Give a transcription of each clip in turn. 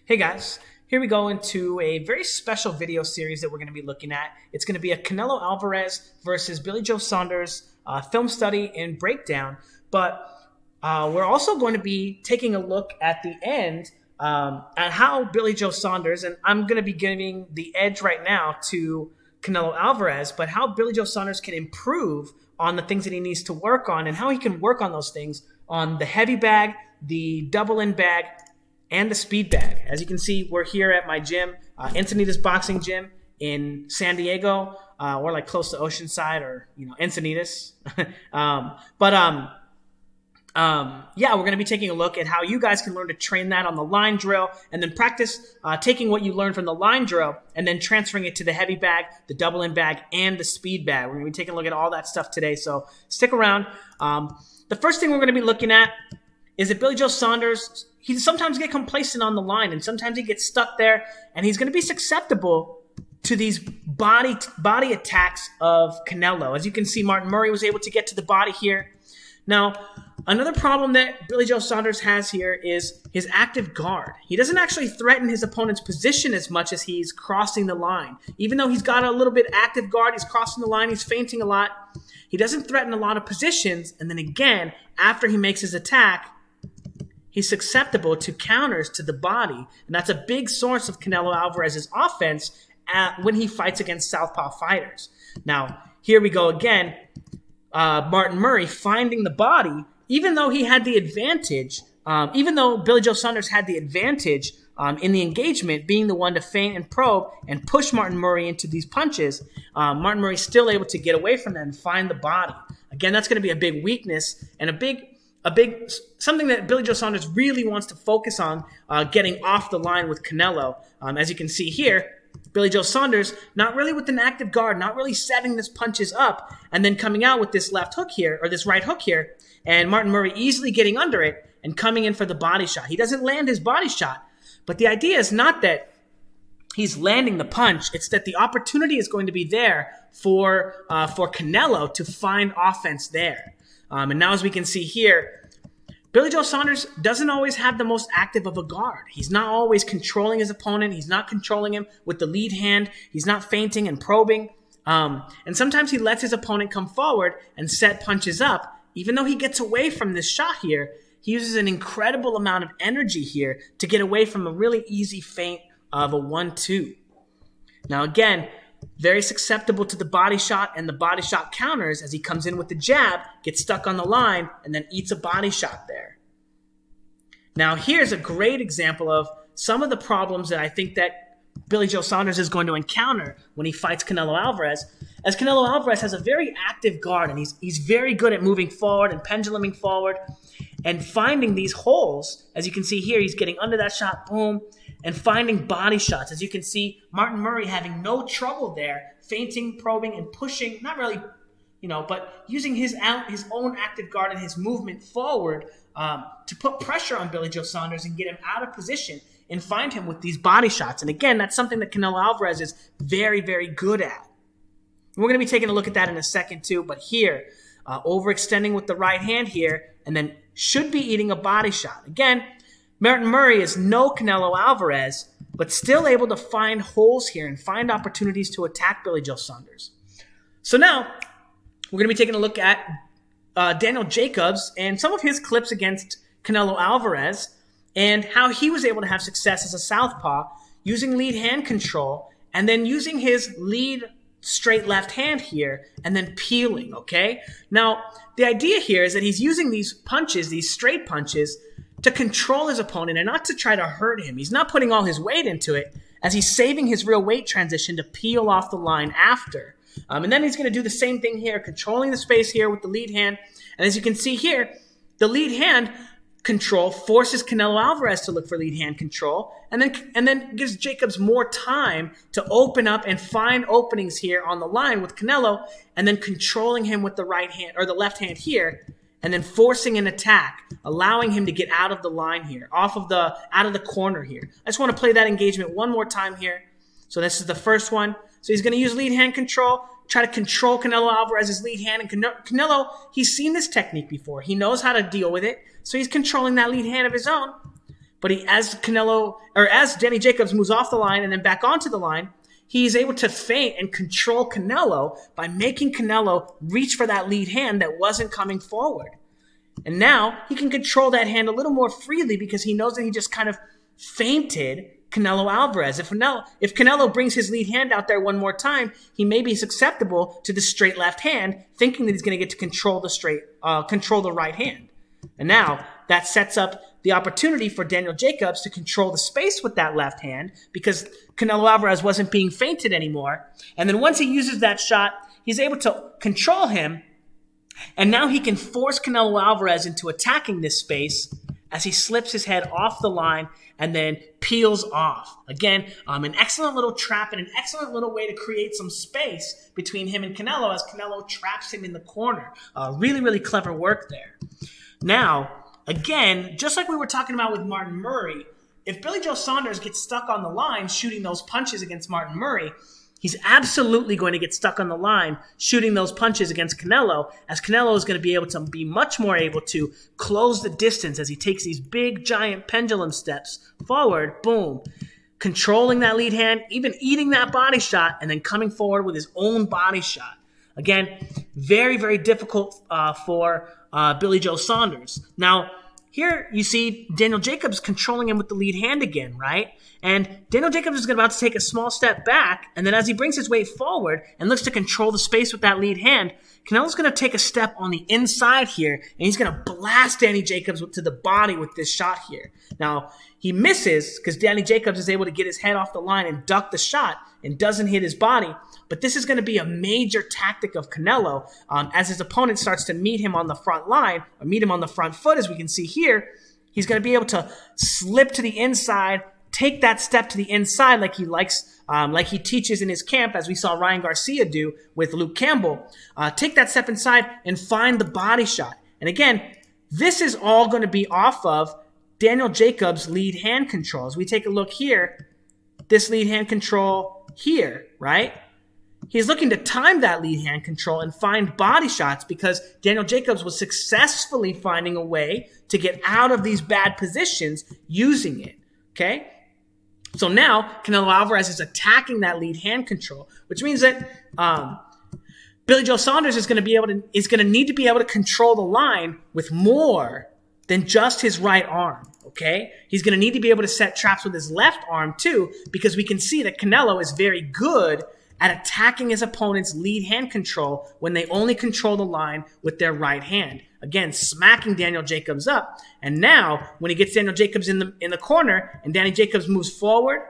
Hey guys, here we go into a very special video series that we're going to be looking at. It's going to be a Canelo Alvarez versus Billy Joe Saunders film study and breakdown. But we're also going to be taking a look at the end at how Billy Joe Saunders, and I'm going to be giving the edge right now to Canelo Alvarez, but how Billy Joe Saunders can improve on the things that he needs to work on and how he can work on those things on the heavy bag, the double in bag, and the speed bag. As you can see, we're here at my gym, Encinitas Boxing Gym in San Diego. We're like close to Oceanside or, Encinitas. Yeah, we're going to be taking a look at how you guys can learn to train that on the line drill and then practice taking what you learned from the line drill and then transferring it to the heavy bag, the double in bag, and the speed bag. We're going to be taking a look at all that stuff today, so stick around. The first thing we're going to be looking at is that Billy Joe Saunders, he sometimes gets complacent on the line and sometimes he gets stuck there, and he's going to be susceptible to these body attacks of Canelo. As you can see, Martin Murray was able to get to the body here. Now, another problem that Billy Joe Saunders has here is his active guard. He doesn't actually threaten his opponent's position as much as he's crossing the line. Even though he's got a little bit active guard, he's crossing the line, he's feinting a lot. He doesn't threaten a lot of positions, and then again, after he makes his attack, he's susceptible to counters to the body, and that's a big source of Canelo Alvarez's offense when he fights against southpaw fighters. Now, here we go again. Martin Murray finding the body, even though he had the advantage, even though Billy Joe Saunders had the advantage in the engagement, being the one to feint and probe and push Martin Murray into these punches, Martin Murray's still able to get away from them and find the body. Again, that's going to be a big weakness and a big something that Billy Joe Saunders really wants to focus on, getting off the line with Canelo. As you can see here, Billy Joe Saunders, not really with an active guard, not really setting his punches up, and then coming out with this left hook here, or this right hook here, and Martin Murray easily getting under it and coming in for the body shot. He doesn't land his body shot, but the idea is not that he's landing the punch, it's that the opportunity is going to be there for Canelo to find offense there. And now as we can see here, Billy Joe Saunders doesn't always have the most active of a guard. He's not always controlling his opponent. He's not controlling him with the lead hand. He's not feinting and probing. And sometimes he lets his opponent come forward and set punches up. Even though he gets away from this shot here, he uses an incredible amount of energy here to get away from a really easy feint of a 1-2. Now again, very susceptible to the body shot and the body shot counters as he comes in with the jab, gets stuck on the line, and then eats a body shot there. Now here's a great example of some of the problems that I think that Billy Joe Saunders is going to encounter when he fights Canelo Alvarez, as Canelo Alvarez has a very active guard, and he's very good at moving forward and penduluming forward and finding these holes. As you can see here, he's getting under that shot, boom, and finding body shots. As you can see, Martin Murray having no trouble there, feinting, probing, and pushing, not really, but using his own active guard and his movement forward to put pressure on Billy Joe Saunders and get him out of position and find him with these body shots. And again, that's something that Canelo Alvarez is very, very good at. And we're going to be taking a look at that in a second too, but here, overextending with the right hand here, and then should be eating a body shot. Again, Martin Murray is no Canelo Alvarez, but still able to find holes here and find opportunities to attack Billy Joe Saunders. So now, we're going to be taking a look at Daniel Jacobs and some of his clips against Canelo Alvarez and how he was able to have success as a southpaw using lead hand control and then using his lead straight left hand here and then peeling, okay? Now, the idea here is that he's using these punches, these straight punches, to control his opponent and not to try to hurt him. He's not putting all his weight into it as he's saving his real weight transition to peel off the line after. And then he's going to do the same thing here, controlling the space here with the lead hand. And as you can see here, the lead hand control forces Canelo Alvarez to look for lead hand control and then gives Jacobs more time to open up and find openings here on the line with Canelo and then controlling him with the right hand or the left hand here and then forcing an attack, allowing him to get out of the line here, out of the corner here. I just want to play that engagement one more time here. So this is the first one. So he's going to use lead hand control, try to control Canelo Alvarez's lead hand. And Canelo, he's seen this technique before. He knows how to deal with it. So he's controlling that lead hand of his own. But as Danny Jacobs moves off the line and then back onto the line, he's able to feint and control Canelo by making Canelo reach for that lead hand that wasn't coming forward. And now he can control that hand a little more freely because he knows that he just kind of feinted Canelo Alvarez. If Canelo brings his lead hand out there one more time, he may be susceptible to the straight left hand, thinking that he's going to get to control the right hand. And now that sets up the opportunity for Daniel Jacobs to control the space with that left hand because Canelo Alvarez wasn't being feinted anymore. And then once he uses that shot, he's able to control him. And now he can force Canelo Alvarez into attacking this space as he slips his head off the line and then peels off. Again, an excellent little trap and an excellent little way to create some space between him and Canelo as Canelo traps him in the corner. Really, really clever work there. Now, again, just like we were talking about with Martin Murray, if Billy Joe Saunders gets stuck on the line shooting those punches against Martin Murray, he's absolutely going to get stuck on the line shooting those punches against Canelo, as Canelo is going to be able to be much more able to close the distance as he takes these big, giant pendulum steps forward, boom, controlling that lead hand, even eating that body shot, and then coming forward with his own body shot. Again, very, very difficult for Billy Joe Saunders. Now, here you see Daniel Jacobs controlling him with the lead hand again, right? And Daniel Jacobs is about to take a small step back, and then as he brings his weight forward and looks to control the space with that lead hand, Canelo's going to take a step on the inside here, and he's going to blast Danny Jacobs to the body with this shot here. Now, he misses because Danny Jacobs is able to get his head off the line and duck the shot and doesn't hit his body. But this is going to be a major tactic of Canelo as his opponent starts to meet him on the front line, or meet him on the front foot, as we can see here. He's going to be able to slip to the inside, take that step to the inside like he likes, like he teaches in his camp, as we saw Ryan Garcia do with Luke Campbell. Take that step inside and find the body shot. And again, this is all going to be off of Daniel Jacobs' lead hand control. As we take a look here, this lead hand control here, right? He's looking to time that lead hand control and find body shots because Daniel Jacobs was successfully finding a way to get out of these bad positions using it, okay? So now Canelo Alvarez is attacking that lead hand control, which means that Billy Joe Saunders is going to need to be able to control the line with more than just his right arm, okay? He's going to need to be able to set traps with his left arm too, because we can see that Canelo is very good at attacking his opponent's lead hand control when they only control the line with their right hand. Again, smacking Daniel Jacobs up. And now, when he gets Daniel Jacobs in the corner and Danny Jacobs moves forward,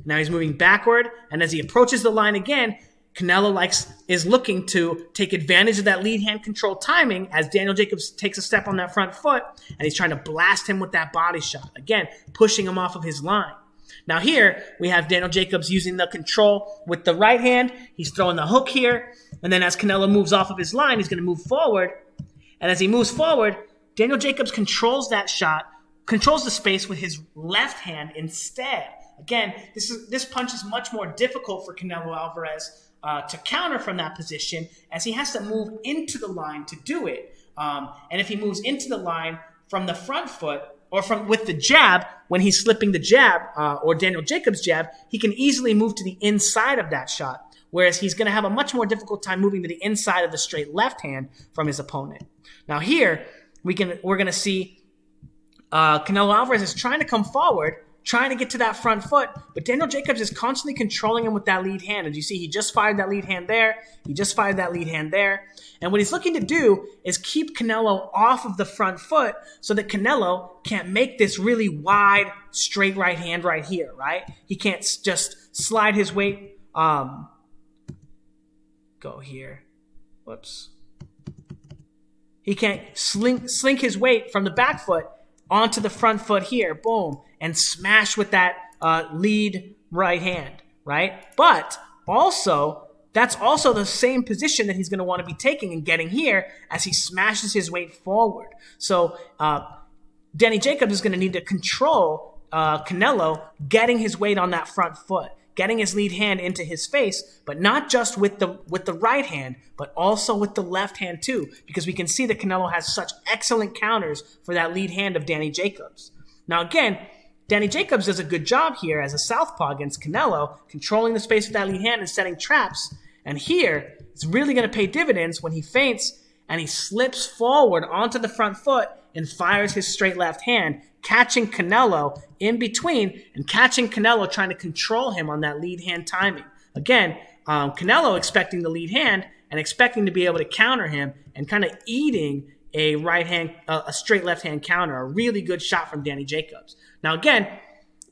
now he's moving backward. And as he approaches the line again, Canelo is looking to take advantage of that lead hand control timing as Daniel Jacobs takes a step on that front foot, and he's trying to blast him with that body shot. Again, pushing him off of his line. Now here, we have Daniel Jacobs using the control with the right hand. He's throwing the hook here. And then as Canelo moves off of his line, he's going to move forward. And as he moves forward, Daniel Jacobs controls that shot, controls the space with his left hand instead. Again, this punch is much more difficult for Canelo Alvarez to counter from that position, as he has to move into the line to do it. And if he moves into the line from the front foot, or with the jab, when he's slipping the jab, or Daniel Jacobs' jab, he can easily move to the inside of that shot, whereas he's going to have a much more difficult time moving to the inside of the straight left hand from his opponent. Now here, we're going to see Canelo Alvarez is trying to come forward, trying to get to that front foot, but Daniel Jacobs is constantly controlling him with that lead hand. As you see, he just fired that lead hand there. He just fired that lead hand there. And what he's looking to do is keep Canelo off of the front foot so that Canelo can't make this really wide, straight right hand right here, right? He can't just slide his weight. Go here. Whoops. He can't slink his weight from the back foot onto the front foot here, boom, and smash with that lead right hand, right? But also, that's also the same position that he's going to want to be taking and getting here as he smashes his weight forward. So Danny Jacobs is going to need to control Canelo getting his weight on that front foot, getting his lead hand into his face, but not just with the right hand, but also with the left hand too, because we can see that Canelo has such excellent counters for that lead hand of Danny Jacobs. Now again, Danny Jacobs does a good job here as a southpaw against Canelo, controlling the space with that lead hand and setting traps. And here, it's really going to pay dividends when he feints and he slips forward onto the front foot and fires his straight left hand, catching Canelo in between and catching Canelo trying to control him on that lead hand timing. Again, Canelo expecting the lead hand and expecting to be able to counter him and kind of eating a straight left hand counter. A really good shot from Danny Jacobs. Now again,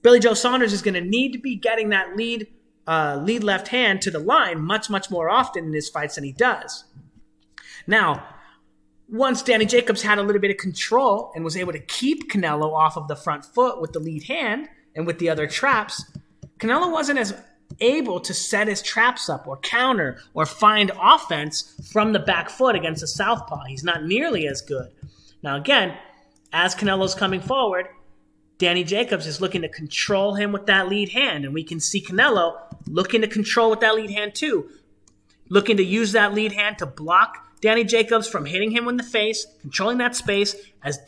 Billy Joe Saunders is going to need to be getting that lead left hand to the line much, much more often in his fights than he does. Now, once Danny Jacobs had a little bit of control and was able to keep Canelo off of the front foot with the lead hand and with the other traps, Canelo wasn't as able to set his traps up or counter or find offense from the back foot against a southpaw. He's not nearly as good. Now again, as Canelo's coming forward, Danny Jacobs is looking to control him with that lead hand, and we can see Canelo looking to control with that lead hand too, looking to use that lead hand to block Danny Jacobs from hitting him in the face, controlling that space as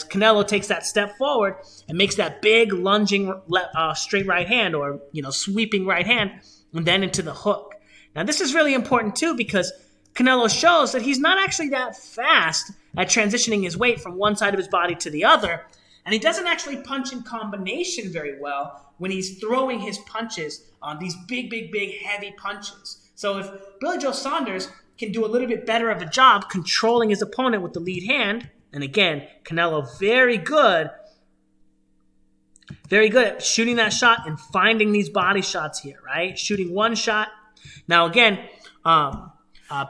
Canelo takes that step forward and makes that big lunging straight right hand or sweeping right hand and then into the hook. Now this is really important too because Canelo shows that he's not actually that fast at transitioning his weight from one side of his body to the other, and he doesn't actually punch in combination very well when he's throwing his punches on these big, heavy punches. So if Billy Joe Saunders can do a little bit better of a job controlling his opponent with the lead hand. And again, Canelo very good at shooting that shot and finding these body shots here, right? Shooting one shot. Now again,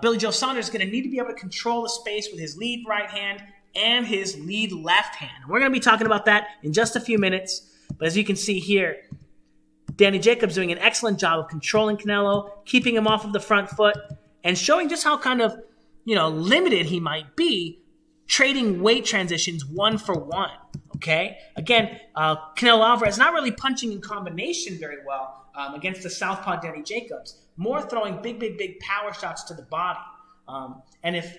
Billy Joe Saunders is going to need to be able to control the space with his lead right hand and his lead left hand. We're going to be talking about that in just a few minutes. But as you can see here, Danny Jacobs doing an excellent job of controlling Canelo, keeping him off of the front foot, and showing just how kind of, limited he might be trading weight transitions one for one, okay? Again, Canelo Alvarez not really punching in combination very well against the southpaw Danny Jacobs, more throwing big power shots to the body. And if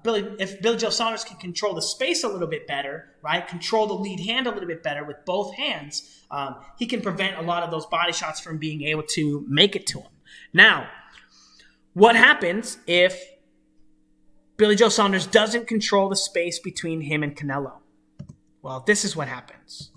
Billy Joe Saunders can control the space a little bit better, right, control the lead hand a little bit better with both hands, he can prevent a lot of those body shots from being able to make it to him. Now, what happens if Billy Joe Saunders doesn't control the space between him and Canelo? Well, this is what happens.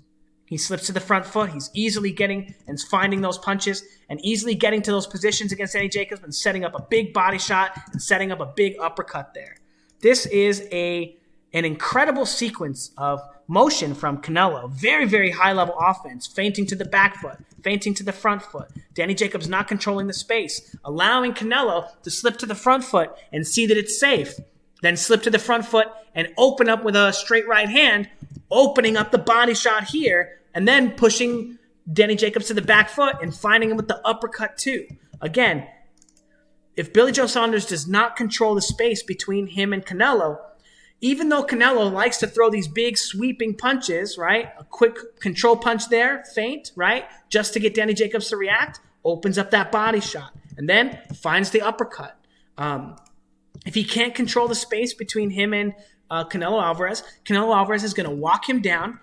He slips to the front foot. He's easily getting and finding those punches and easily getting to those positions against Danny Jacobs and setting up a big body shot and setting up a big uppercut there. This is an incredible sequence of motion from Canelo. Very high-level offense, feinting to the back foot, feinting to the front foot. Danny Jacobs not controlling the space, allowing Canelo to slip to the front foot and see that it's safe. Then slip to the front foot and open up with a straight right hand, opening up the body shot here, and then pushing Danny Jacobs to the back foot and finding him with the uppercut too. Again, if Billy Joe Saunders does not control the space between him and Canelo, even though Canelo likes to throw these big sweeping punches, right? A quick control punch there, feint, right? Just to get Danny Jacobs to react, opens up that body shot, and then finds the uppercut. If he can't control the space between him and Canelo Alvarez is going to walk him down,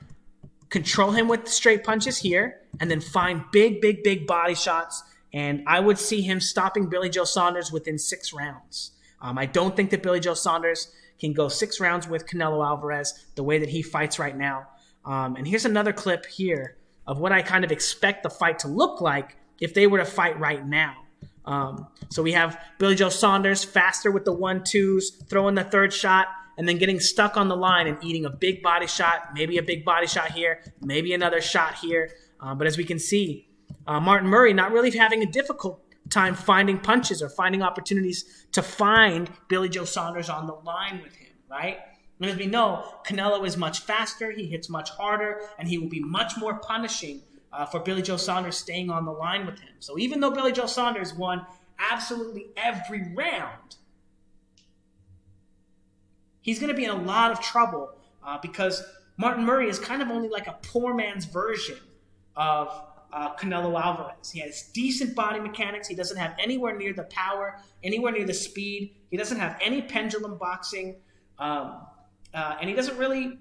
control him with the straight punches here, and then find big body shots. And I would see him stopping Billy Joe Saunders within 6 rounds. I don't think that Billy Joe Saunders can go 6 rounds with Canelo Alvarez the way that he fights right now. And here's another clip here of what I kind of expect the fight to look like if they were to fight right now. So we have Billy Joe Saunders faster with the 1-2s, throwing the third shot, and then getting stuck on the line and eating a big body shot, maybe a big body shot here, maybe another shot here. But as we can see, Martin Murray not really having a difficult time finding punches or finding opportunities to find Billy Joe Saunders on the line with him, right? And as we know, Canelo is much faster, he hits much harder, and he will be much more punishing for Billy Joe Saunders staying on the line with him. So even though Billy Joe Saunders won absolutely every round, he's going to be in a lot of trouble because Martin Murray is kind of only like a poor man's version of Canelo Alvarez. He has decent body mechanics. He doesn't have anywhere near the power, anywhere near the speed. He doesn't have any pendulum boxing. And he doesn't really,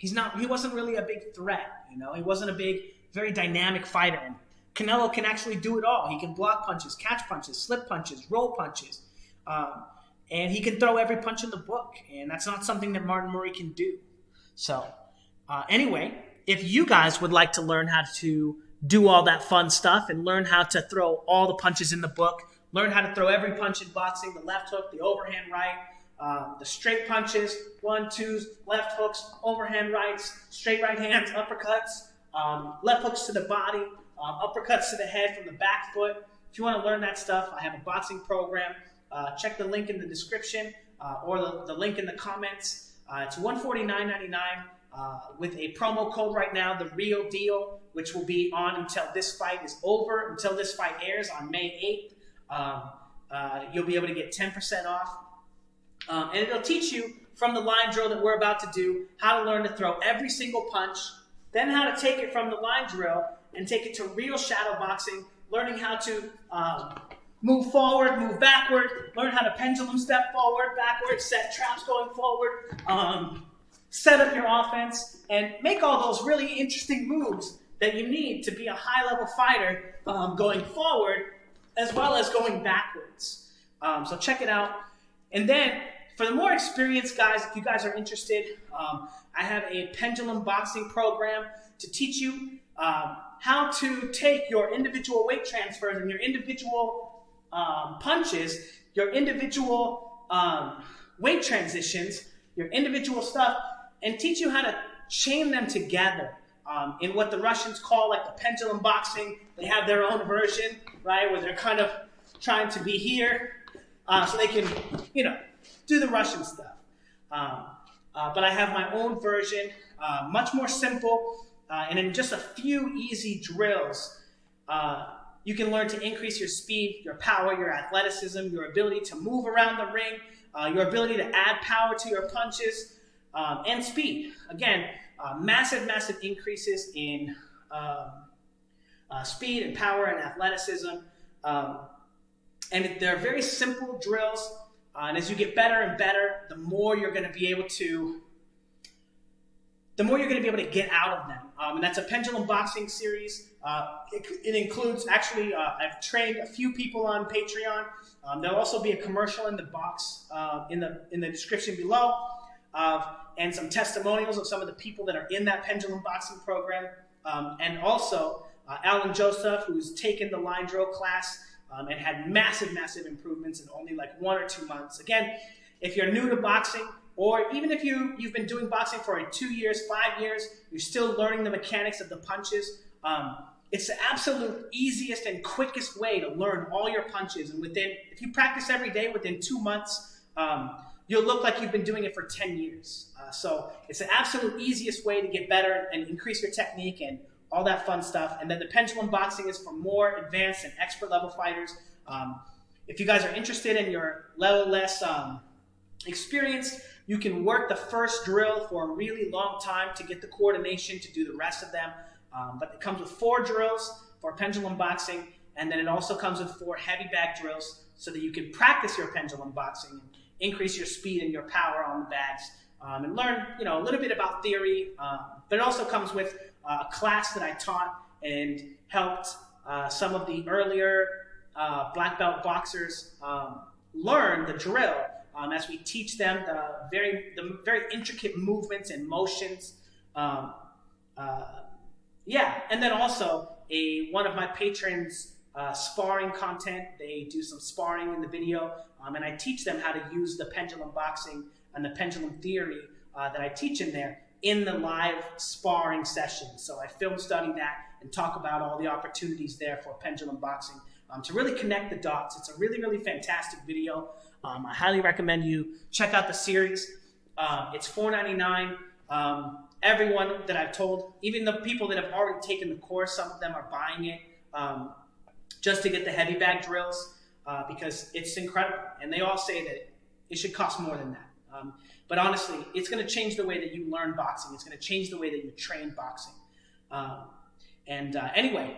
he wasn't really a big threat. He wasn't a big, very dynamic fighter. And Canelo can actually do it all. He can block punches, catch punches, slip punches, roll punches. And he can throw every punch in the book. And that's not something that Martin Murray can do. So anyway, if you guys would like to learn how to do all that fun stuff and learn how to throw all the punches in the book, learn how to throw every punch in boxing, the left hook, the overhand right, the straight punches, 1-2s, left hooks, overhand rights, straight right hands, uppercuts, left hooks to the body, uppercuts to the head from the back foot. If you want to learn that stuff, I have a boxing program. Check the link in the description or the link in the comments. It's $149.99 with a promo code right now, The Real Deal, which will be on until this fight is over, until this fight airs on May 8th. You'll be able to get 10% off. And it'll teach you from the line drill that we're about to do how to learn to throw every single punch, then how to take it from the line drill and take it to real shadow boxing, learning how to move forward, move backward, learn how to pendulum step forward, backward, set traps going forward, set up your offense, and make all those really interesting moves that you need to be a high-level fighter going forward as well as going backwards. So check it out. And then, for the more experienced guys, if you guys are interested, I have a pendulum boxing program to teach you how to take your individual weight transfers and your individual punches, your individual weight transitions, your individual stuff, and teach you how to chain them together in what the Russians call like the pendulum boxing. They have their own version, right, where they're kind of trying to be here so they can, do the Russian stuff. But I have my own version, much more simple, and in just a few easy drills, you can learn to increase your speed, your power, your athleticism, your ability to move around the ring, your ability to add power to your punches, and speed. Again, massive increases in speed and power and athleticism. And they're very simple drills. And as you get better and better, the more you're going to be able to get out of them. And that's a pendulum boxing series. It includes, actually, I've trained a few people on Patreon. There'll also be a commercial in the box, in the description below, and some testimonials of some of the people that are in that pendulum boxing program. And also, Alan Joseph, who's taken the line drill class, and had massive improvements in only like 1 or 2 months. Again, if you're new to boxing, or even if you've been doing boxing for 2 years, 5 years, you're still learning the mechanics of the punches, it's the absolute easiest and quickest way to learn all your punches. And if you practice every day, within 2 months, you'll look like you've been doing it for 10 years. So it's the absolute easiest way to get better and increase your technique and all that fun stuff. And then the pendulum boxing is for more advanced and expert level fighters. If you guys are interested and you're a little less experienced, you can work the first drill for a really long time to get the coordination to do the rest of them. But it comes with 4 drills for pendulum boxing, and then it also comes with 4 heavy bag drills so that you can practice your pendulum boxing and increase your speed and your power on the bags, and learn a little bit about theory. But it also comes with a class that I taught and helped some of the earlier black belt boxers learn the drill as we teach them the very intricate movements and motions. And then also one of my patrons sparring content. They do some sparring in the video, and I teach them how to use the pendulum boxing and the pendulum theory that I teach in there in the live sparring session. So I film study that and talk about all the opportunities there for pendulum boxing to really connect the dots. It's a really fantastic video. I highly recommend you check out the series. It's $4.99. Everyone that I've told, even the people that have already taken the course, some of them are buying it just to get the heavy bag drills because it's incredible. And they all say that it should cost more than that. But honestly, it's going to change the way that you learn boxing. It's going to change the way that you train boxing. Anyway,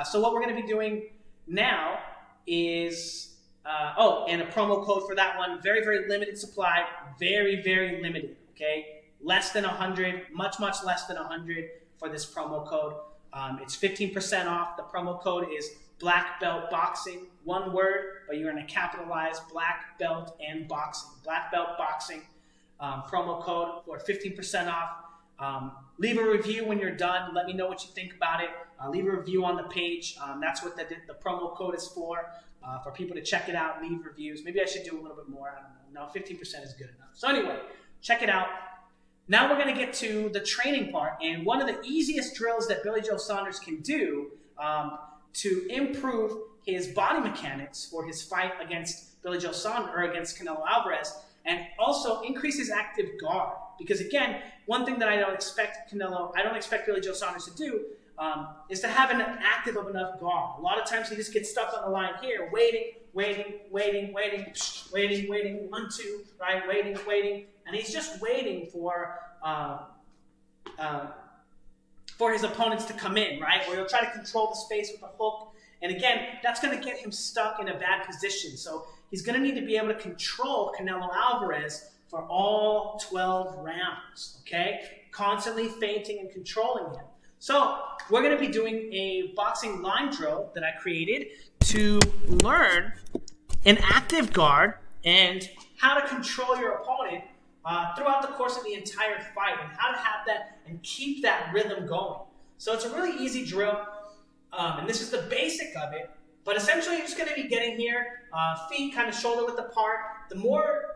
so what we're going to be doing now is, and a promo code for that one. Very limited supply. Very limited, okay? less than 100, much less than 100 for this promo code. It's 15% off. The promo code is Black Belt Boxing, one word, but you're going to capitalize Black Belt and Boxing. Black Belt Boxing promo code for 15% off. Leave a review when you're done. Let me know what you think about it. Leave a review on the page. That's what the promo code is for people to check it out, leave reviews. Maybe I should do a little bit more. I don't know. No, 15% is good enough. So anyway, check it out. Now we're going to get to the training part. And one of the easiest drills that Billy Joe Saunders can do to improve his body mechanics for his fight against Billy Joe Saunders, or against Canelo Alvarez, and also increase his active guard. Because again, one thing that I don't expect Billy Joe Saunders to do is to have an active of enough guard. A lot of times he just gets stuck on the line here, waiting, 1, 2, right, waiting, and he's just waiting for his opponents to come in, right? Or he'll try to control the space with a hook. And again, that's going to get him stuck in a bad position. So he's going to need to be able to control Canelo Alvarez for all 12 rounds, okay? Constantly feinting and controlling him. So we're going to be doing a boxing line drill that I created to learn an active guard and how to control your opponent throughout the course of the entire fight, and how to have that and keep that rhythm going. So it's a really easy drill, and this is the basic of it. But essentially, you're just going to be getting here, feet kind of shoulder width apart. The more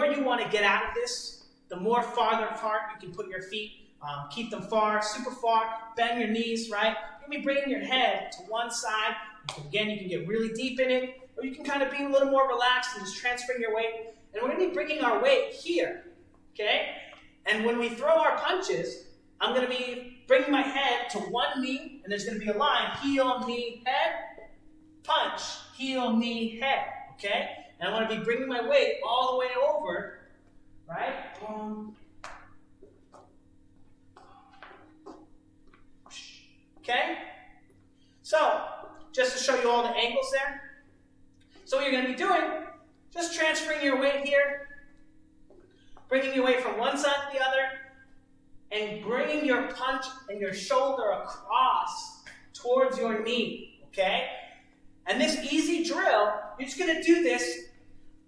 you want to get out of this, the more farther apart you can put your feet. Keep them far, super far. Bend your knees, right? You're going to be bringing your head to one side. Again, you can get really deep in it, or you can kind of be a little more relaxed and just transferring your weight. And we're going to be bringing our weight here, okay? And when we throw our punches, I'm going to be bringing my head to one knee, and there's going to be a line, heel, knee, head, punch, heel, knee, head, okay? And I want to be bringing my weight all the way over, right? Boom. Okay? So, just to show you all the angles there. So what you're going to be doing, just transferring your weight here, bringing your weight from one side to the other, and bringing your punch and your shoulder across towards your knee, okay? And this easy drill, you're just going to do this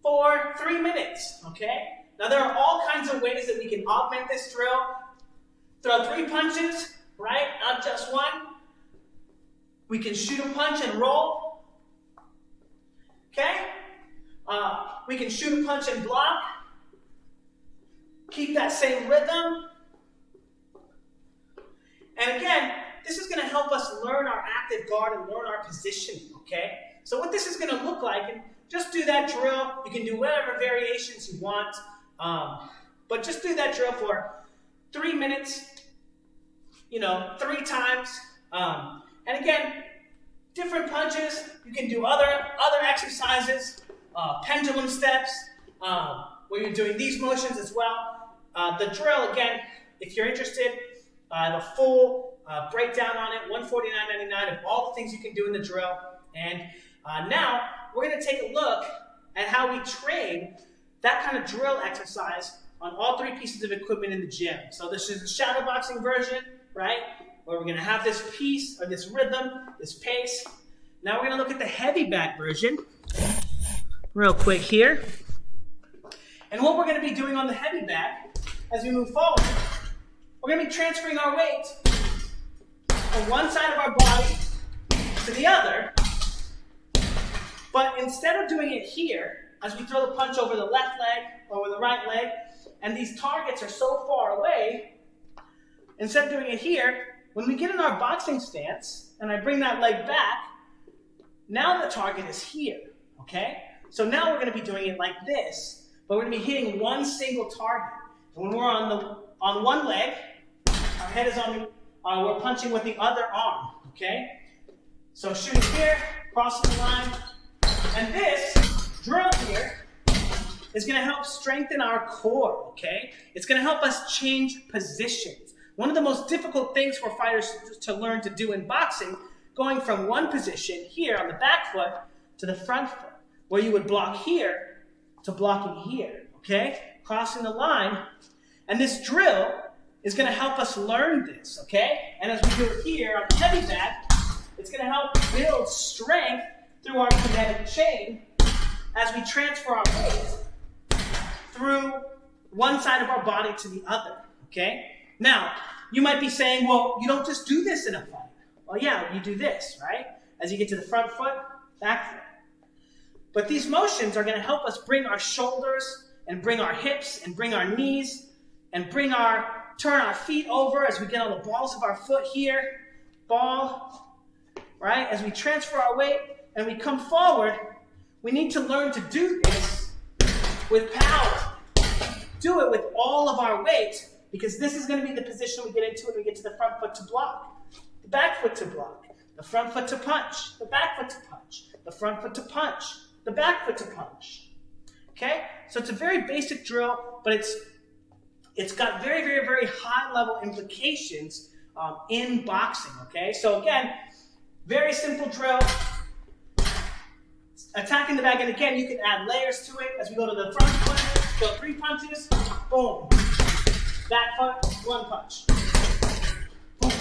for 3 minutes, okay? Now there are all kinds of ways that we can augment this drill. Throw 3 punches, right? Not just one. We can shoot a punch and roll, okay? We can shoot a punch and block. Keep that same rhythm. And again, this is going to help us learn our active guard and learn our positioning, okay? So what this is going to look like, and just do that drill. You can do whatever variations you want, but just do that drill for 3 minutes, 3 times. And again, different punches. You can do other exercises, pendulum steps, where you're doing these motions as well. The drill, again, if you're interested, I have a full breakdown on it, $149.99 of all the things you can do in the drill. And now we're going to take a look at how we train that kind of drill exercise on all 3 pieces of equipment in the gym. So this is a shadowboxing version, right? Where we're going to have this piece, or this rhythm, this pace. Now we're going to look at the heavy bag version real quick here. And what we're going to be doing on the heavy bag as we move forward, we're going to be transferring our weight from one side of our body to the other. But instead of doing it here, as we throw the punch over the left leg or over the right leg, and these targets are so far away, instead of doing it here, when we get in our boxing stance, and I bring that leg back, now the target is here, okay? So now we're going to be doing it like this, but we're going to be hitting one single target. And when we're on one leg, our head is on we're punching with the other arm, okay? So shooting here, crossing the line, and this drill here is going to help strengthen our core, okay? It's going to help us change positions. One of the most difficult things for fighters to learn to do in boxing, going from one position here on the back foot to the front foot, where you would block here to blocking here, okay? Crossing the line. And this drill is going to help us learn this, okay? And as we do it here on the heavy bag, it's going to help build strength through our kinetic chain as we transfer our weight through one side of our body to the other, okay? Now, you might be saying, well, you don't just do this in a fight. Well, yeah, you do this, right? As you get to the front foot, back foot. But these motions are going to help us bring our shoulders and bring our hips and bring our knees and turn our feet over as we get on the balls of our foot here. Ball, right? As we transfer our weight and we come forward, we need to learn to do this with power. Do it with all of our weight, because this is going to be the position we get into when we get to the front foot to block, the back foot to block, the front foot to punch, the back foot to punch, the front foot to punch, the back foot to punch. Okay? So it's a very basic drill, but it's got very, very, very high level implications in boxing. Okay? So again, very simple drill. Attacking the bag, and again, you can add layers to it as we go to the front foot, go 3 punches, boom. Back foot, 1 punch. Boom.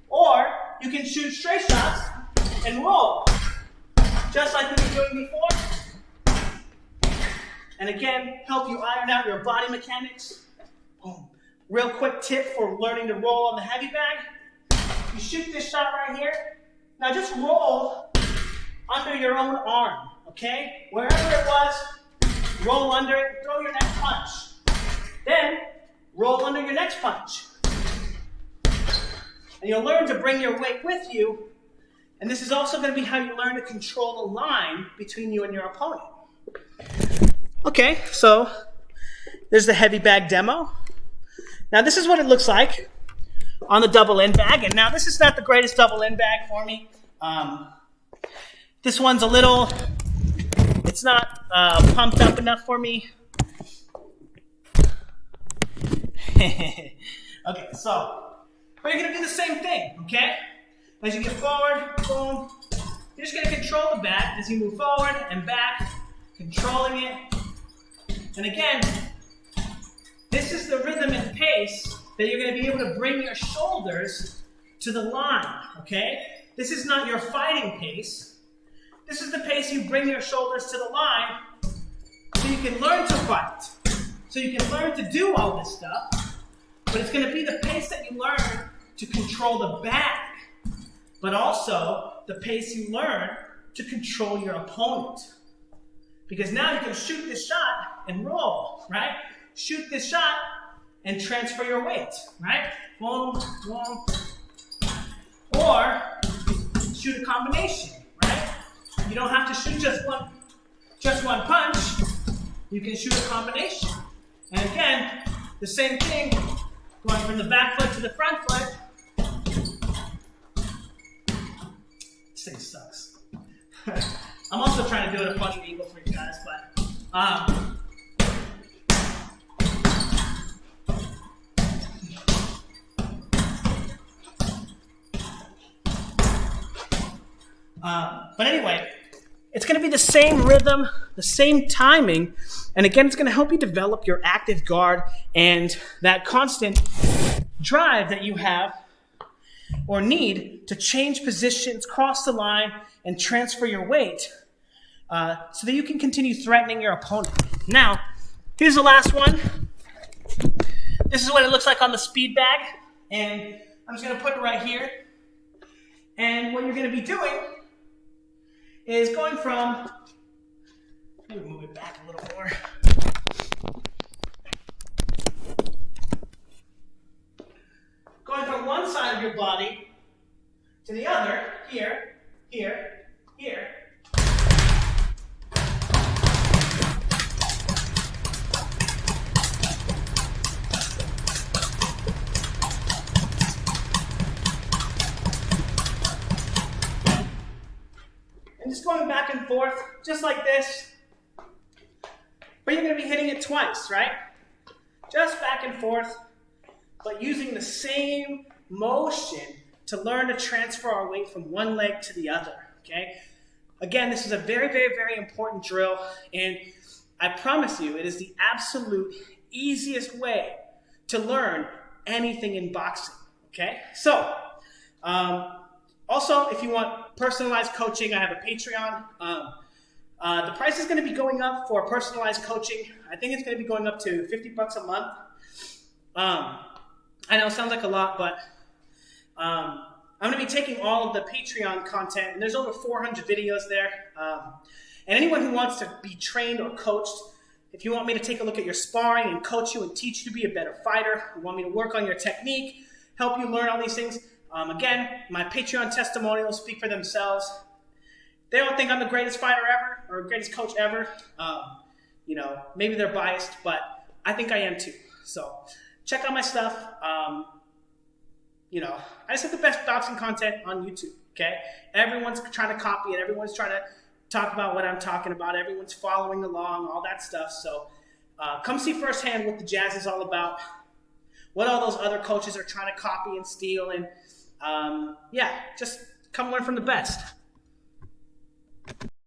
Or you can shoot straight shots and roll, just like we were doing before. And again, help you iron out your body mechanics. Boom. Real quick tip for learning to roll on the heavy bag. You shoot this shot right here. Now just roll under your own arm, okay? Wherever it was, roll under it, throw your next punch. Then, roll under your next punch. And you'll learn to bring your weight with you. And this is also going to be how you learn to control the line between you and your opponent. Okay, so there's the heavy bag demo. Now this is what it looks like on the double in bag. And now this is not the greatest double in bag for me. This one's it's not pumped up enough for me. Okay, so we're going to do the same thing, okay? As you get forward, boom, you're just going to control the bag as you move forward and back, controlling it. And again, this is the rhythm and pace that you're going to be able to bring your shoulders to the line, okay? This is not your fighting pace. This is the pace you bring your shoulders to the line so you can learn to fight, so you can learn to do all this stuff, but it's going to be the pace that you learn to control the bag, but also the pace you learn to control your opponent. Because now you can shoot this shot and roll, right? Shoot this shot and transfer your weight, right? Boom, boom. Or shoot a combination, right? You don't have to shoot just one punch. You can shoot a combination. And again, the same thing, going from the back foot to the front foot. This thing sucks. I'm also trying to do it a funny angle for you guys, but anyway, it's going to be the same rhythm, the same timing, and again, it's going to help you develop your active guard and that constant drive that you have or need to change positions, cross the line, and transfer your weight so that you can continue threatening your opponent. Now, here's the last one. This is what it looks like on the speed bag, and I'm just going to put it right here. And what you're going to be doing is going from, let me move it back a little more. Going from one side of your body to the other, here, here, here. And just going back and forth, just like this. But you're going to be hitting it twice, right? Just back and forth, but using the same motion to learn to transfer our weight from one leg to the other, okay? Again, this is a very, very, very important drill, and I promise you, it is the absolute easiest way to learn anything in boxing, okay? So, also, if you want personalized coaching, I have a Patreon. The price is going to be going up for personalized coaching. I think it's going to be going up to $50 a month. I know it sounds like a lot, but I'm going to be taking all of the Patreon content, and there's over 400 videos there. And anyone who wants to be trained or coached, if you want me to take a look at your sparring and coach you and teach you to be a better fighter, you want me to work on your technique, help you learn all these things, again, my Patreon testimonials speak for themselves. They don't think I'm the greatest fighter ever or greatest coach ever. Maybe they're biased, but I think I am too. So check out my stuff. I just have the best boxing content on YouTube, okay? Everyone's trying to copy it. Everyone's trying to talk about what I'm talking about. Everyone's following along, all that stuff. So come see firsthand what the jazz is all about, what all those other coaches are trying to copy and steal. And just come learn from the best.